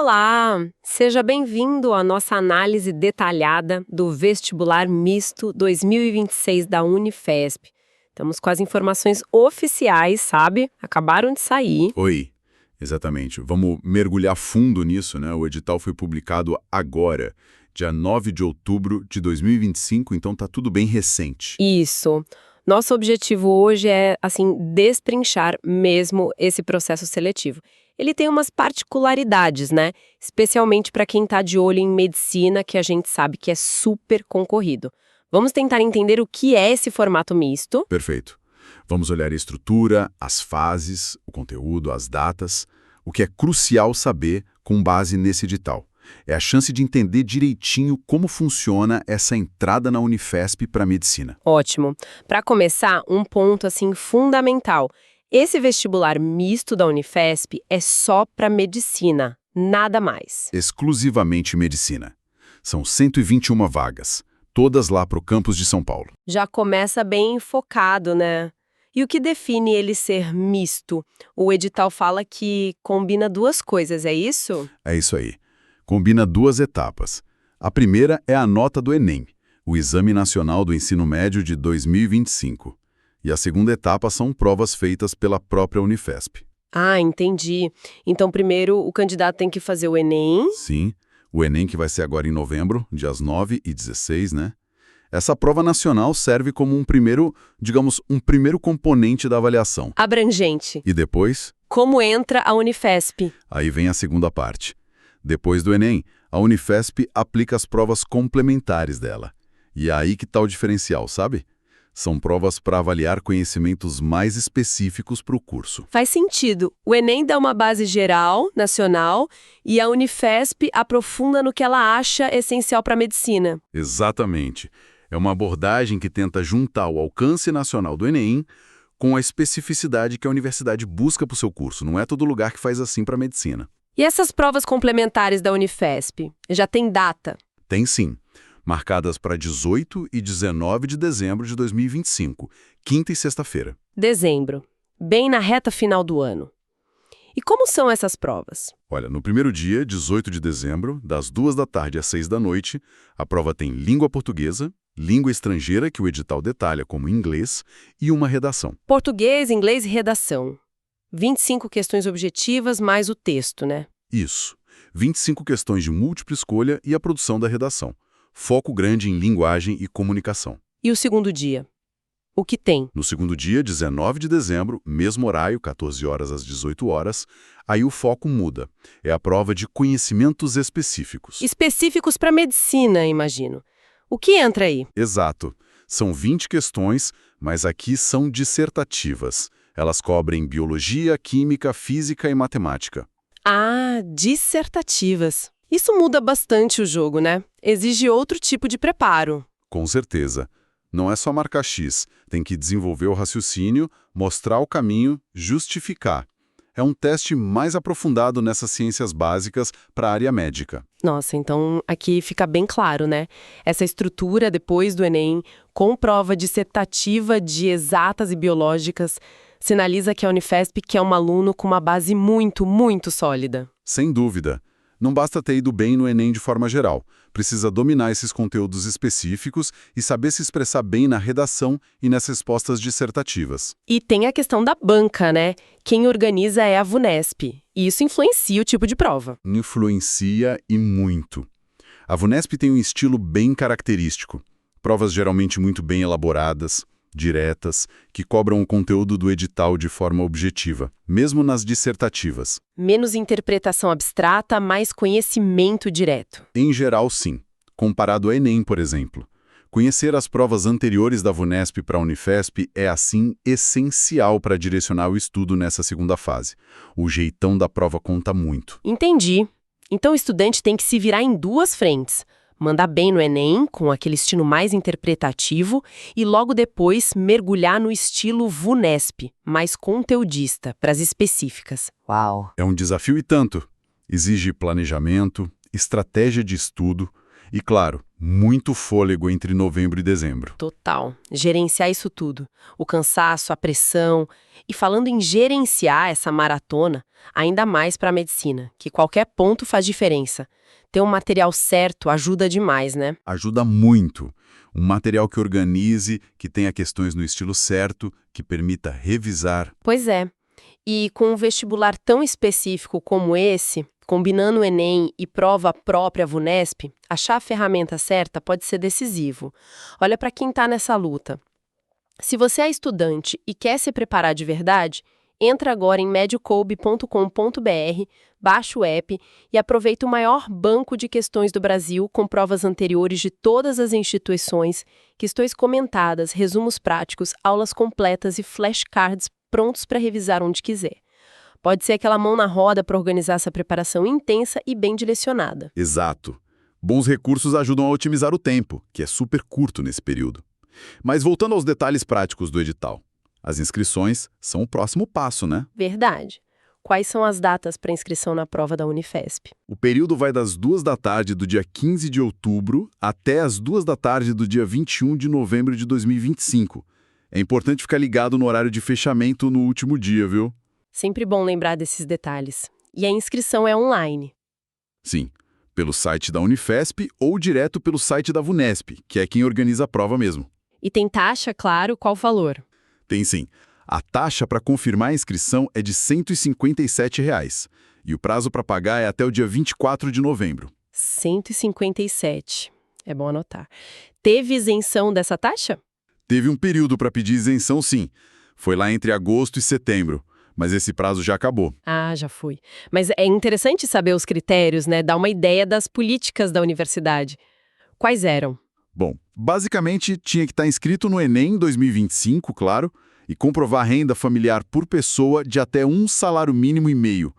Olá! Seja bem-vindo à nossa análise detalhada do Vestibular Misto 2026 da Unifesp. Estamos com as informações oficiais, sabe? Acabaram de sair. Oi, exatamente. Vamos mergulhar fundo nisso, né? O edital foi publicado agora, dia 9 de outubro de 2025, então tá tudo bem recente. Isso. Nosso objetivo hoje é, destrinchar mesmo esse processo seletivo. Ele tem umas particularidades, né? Especialmente para quem está de olho em medicina, que a gente sabe que é super concorrido. Vamos tentar entender o que é esse formato misto. Perfeito. Vamos olhar a estrutura, as fases, o conteúdo, as datas, o que é crucial saber com base nesse edital. É a chance de entender direitinho como funciona essa entrada na Unifesp para medicina. Ótimo. Para começar, um ponto fundamental. Esse vestibular misto da Unifesp é só para medicina, nada mais. Exclusivamente medicina. São 121 vagas, todas lá para o campus de São Paulo. Já começa bem focado, né? E o que define ele ser misto? O edital fala que combina duas coisas, é isso? É isso aí. Combina duas etapas. A primeira é a nota do Enem, o Exame Nacional do Ensino Médio de 2025. E a segunda etapa são provas feitas pela própria Unifesp. Ah, entendi. Então, primeiro, o candidato tem que fazer o Enem. Sim, o Enem que vai ser agora em novembro, dias 9 e 16, né? Essa prova nacional serve como um primeiro componente da avaliação. Abrangente. E depois? Como entra a Unifesp? Aí vem a segunda parte. Depois do Enem, a Unifesp aplica as provas complementares dela. E é aí que está o diferencial, sabe? São provas para avaliar conhecimentos mais específicos para o curso. Faz sentido. O Enem dá uma base geral, nacional, e a Unifesp aprofunda no que ela acha essencial para a medicina. Exatamente. É uma abordagem que tenta juntar o alcance nacional do Enem com a especificidade que a universidade busca para o seu curso. Não é todo lugar que faz assim para a medicina. E essas provas complementares da Unifesp? Já tem data? Tem sim. Marcadas para 18 e 19 de dezembro de 2025, quinta e sexta-feira. Dezembro, bem na reta final do ano. E como são essas provas? Olha, no primeiro dia, 18 de dezembro, das 2 da tarde às 6 da noite, a prova tem língua portuguesa, língua estrangeira, que o edital detalha como inglês, e uma redação. Português, inglês e redação. 25 questões objetivas mais o texto, né? Isso. 25 questões de múltipla escolha e a produção da redação. Foco grande em linguagem e comunicação. E o segundo dia? O que tem? No segundo dia, 19 de dezembro, mesmo horário, 14 horas às 18 horas, aí o foco muda. É a prova de conhecimentos específicos. Específicos para medicina, imagino. O que entra aí? Exato. São 20 questões, mas aqui são dissertativas. Elas cobrem biologia, química, física e matemática. Ah, dissertativas. Isso muda bastante o jogo, né? Exige outro tipo de preparo. Com certeza. Não é só marcar X, tem que desenvolver o raciocínio, mostrar o caminho, justificar. É um teste mais aprofundado nessas ciências básicas para a área médica. Nossa, então aqui fica bem claro, né? Essa estrutura depois do Enem, com prova dissertativa de exatas e biológicas, sinaliza que a Unifesp quer um aluno com uma base muito, muito sólida. Sem dúvida. Não basta ter ido bem no Enem de forma geral. Precisa dominar esses conteúdos específicos e saber se expressar bem na redação e nas respostas dissertativas. E tem a questão da banca, né? Quem organiza é a VUNESP. E isso influencia o tipo de prova. Influencia e muito. A VUNESP tem um estilo bem característico. Provas geralmente muito bem elaboradas, diretas, que cobram o conteúdo do edital de forma objetiva, mesmo nas dissertativas. Menos interpretação abstrata, mais conhecimento direto. Em geral, sim. Comparado ao Enem, por exemplo. Conhecer as provas anteriores da VUNESP para a Unifesp é, assim, essencial para direcionar o estudo nessa segunda fase. O jeitão da prova conta muito. Entendi. Então o estudante tem que se virar em duas frentes. Mandar bem no Enem, com aquele estilo mais interpretativo, e logo depois mergulhar no estilo VUNESP, mais conteudista, para as específicas. Uau! É um desafio e tanto. Exige planejamento, estratégia de estudo e, claro, Muito fôlego entre novembro e dezembro. Total. Gerenciar isso tudo. O cansaço, a pressão. E falando em gerenciar essa maratona, ainda mais para a medicina, que qualquer ponto faz diferença. Ter um material certo ajuda demais, né? Ajuda muito. Um material que organize, que tenha questões no estilo certo, que permita revisar. Pois é. E com um vestibular tão específico como esse, combinando o Enem e prova própria VUNESP, achar a ferramenta certa pode ser decisivo. Olha para quem está nessa luta. Se você é estudante e quer se preparar de verdade, entra agora em mediocoub.com.br, baixa o app e aproveita o maior banco de questões do Brasil com provas anteriores de todas as instituições, questões comentadas, resumos práticos, aulas completas e flashcards prontos para revisar onde quiser. Pode ser aquela mão na roda para organizar essa preparação intensa e bem direcionada. Exato. Bons recursos ajudam a otimizar o tempo, que é super curto nesse período. Mas voltando aos detalhes práticos do edital. As inscrições são o próximo passo, né? Verdade. Quais são as datas para inscrição na prova da Unifesp? O período vai das 2 da tarde do dia 15 de outubro até as 2 da tarde do dia 21 de novembro de 2025. É importante ficar ligado no horário de fechamento no último dia, viu? Sempre bom lembrar desses detalhes. E a inscrição é online. Sim, pelo site da Unifesp ou direto pelo site da VUNESP, que é quem organiza a prova mesmo. E tem taxa, claro, qual valor? Tem sim. A taxa para confirmar a inscrição é de R$ 157 e o prazo para pagar é até o dia 24 de novembro. 157. É bom anotar. Teve isenção dessa taxa? Teve um período para pedir isenção, sim. Foi lá entre agosto e setembro, mas esse prazo já acabou. Ah, já fui. Mas é interessante saber os critérios, né? Dar uma ideia das políticas da universidade. Quais eram? Bom, basicamente tinha que estar inscrito no Enem 2025, claro, e comprovar renda familiar por pessoa de até um salário mínimo e meio,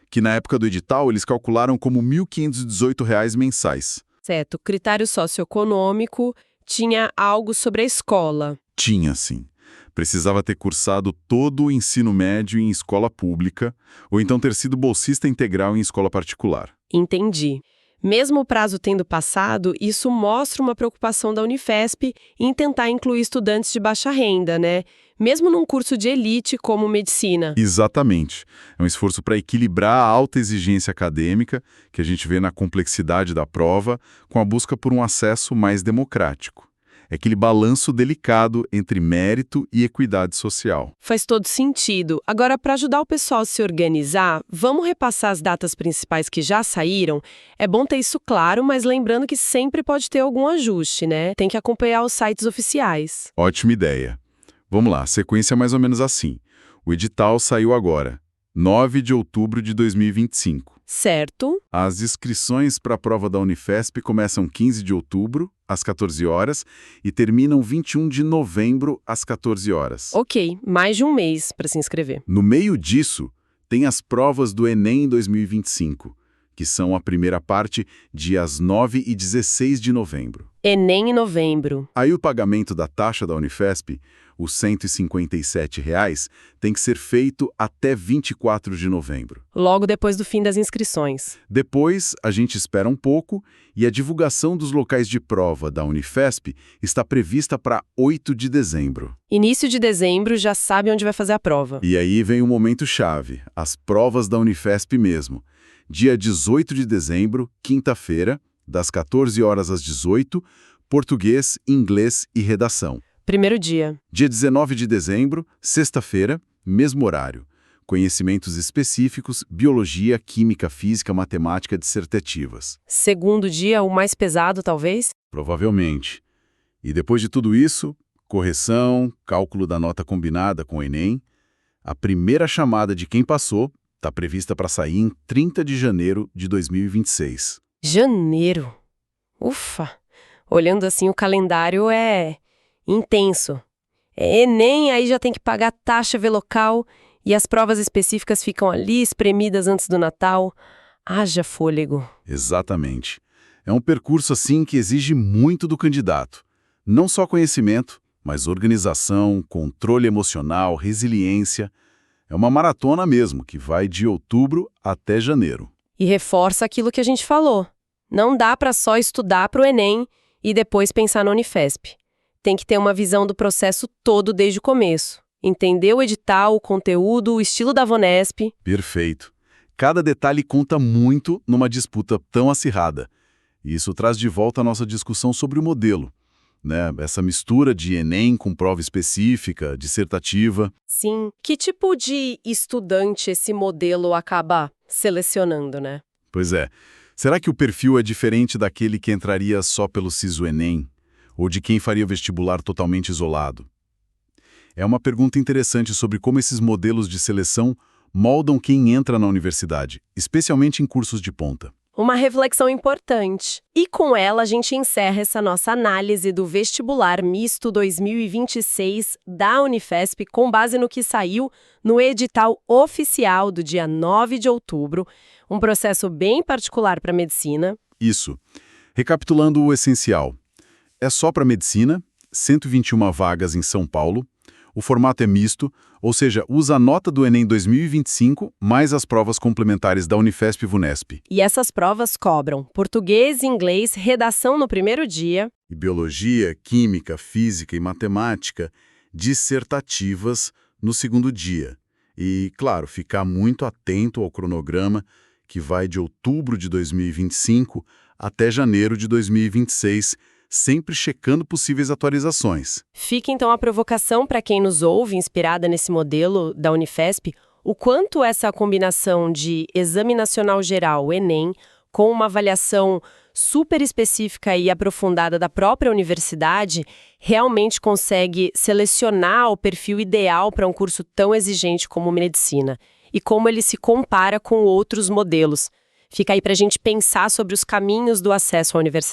que na época do edital eles calcularam como R$ 1.518 mensais. Certo. Critério socioeconômico, tinha algo sobre a escola. Tinha, sim. Precisava ter cursado todo o ensino médio em escola pública, ou então ter sido bolsista integral em escola particular. Entendi. Mesmo o prazo tendo passado, isso mostra uma preocupação da Unifesp em tentar incluir estudantes de baixa renda, né? Mesmo num curso de elite como medicina. Exatamente. É um esforço para equilibrar a alta exigência acadêmica, que a gente vê na complexidade da prova, com a busca por um acesso mais democrático. É aquele balanço delicado entre mérito e equidade social. Faz todo sentido. Agora, para ajudar o pessoal a se organizar, vamos repassar as datas principais que já saíram? É bom ter isso claro, mas lembrando que sempre pode ter algum ajuste, né? Tem que acompanhar os sites oficiais. Ótima ideia. Vamos lá, sequência mais ou menos assim. O edital saiu agora, 9 de outubro de 2025. Certo. As inscrições para a prova da Unifesp começam 15 de outubro, às 14 horas, e terminam 21 de novembro, às 14 horas. Ok, mais de um mês para se inscrever. No meio disso, tem as provas do Enem 2025, que são a primeira parte, dias 9 e 16 de novembro. Enem em novembro. Aí o pagamento da taxa da Unifesp, os R$ 157, tem que ser feito até 24 de novembro. Logo depois do fim das inscrições. Depois, a gente espera um pouco e a divulgação dos locais de prova da Unifesp está prevista para 8 de dezembro. Início de dezembro, já sabe onde vai fazer a prova. E aí vem o momento-chave, as provas da Unifesp mesmo. Dia 18 de dezembro, quinta-feira, das 14 horas às 18, português, inglês e redação. Primeiro dia. Dia 19 de dezembro, sexta-feira, mesmo horário. Conhecimentos específicos, biologia, química, física, matemática dissertativas. Segundo dia, o mais pesado, talvez? Provavelmente. E depois de tudo isso, correção, cálculo da nota combinada com o Enem, a primeira chamada de quem passou está prevista para sair em 30 de janeiro de 2026. Janeiro. Ufa! Olhando assim, o calendário é intenso. É Enem, aí já tem que pagar taxa local e as provas específicas ficam ali espremidas antes do Natal. Haja fôlego. Exatamente. É um percurso assim que exige muito do candidato. Não só conhecimento, mas organização, controle emocional, resiliência. É uma maratona mesmo, que vai de outubro até janeiro. E reforça aquilo que a gente falou. Não dá para só estudar para o Enem e depois pensar na Unifesp. Tem que ter uma visão do processo todo desde o começo. Entender o edital, o conteúdo, o estilo da Vonesp. Perfeito. Cada detalhe conta muito numa disputa tão acirrada. E isso traz de volta a nossa discussão sobre o modelo, né? Essa mistura de Enem com prova específica, dissertativa. Sim. Que tipo de estudante esse modelo acaba selecionando, né? Pois é. Será que o perfil é diferente daquele que entraria só pelo Sisu-Enem? Ou de quem faria vestibular totalmente isolado? É uma pergunta interessante sobre como esses modelos de seleção moldam quem entra na universidade, especialmente em cursos de ponta. Uma reflexão importante. E com ela a gente encerra essa nossa análise do Vestibular Misto 2026 da Unifesp com base no que saiu no edital oficial do dia 9 de outubro, um processo bem particular para a medicina. Isso. Recapitulando o essencial. É só para medicina, 121 vagas em São Paulo. O formato é misto, ou seja, usa a nota do Enem 2025 mais as provas complementares da Unifesp e Vunesp. E essas provas cobram português, inglês, redação no primeiro dia. E biologia, química, física e matemática dissertativas no segundo dia. E, claro, ficar muito atento ao cronograma, que vai de outubro de 2025 até janeiro de 2026, sempre checando possíveis atualizações. Fica então a provocação para quem nos ouve, inspirada nesse modelo da Unifesp, o quanto essa combinação de Exame Nacional Geral, o Enem, com uma avaliação super específica e aprofundada da própria universidade, realmente consegue selecionar o perfil ideal para um curso tão exigente como medicina, e como ele se compara com outros modelos. Fica aí para a gente pensar sobre os caminhos do acesso à universidade.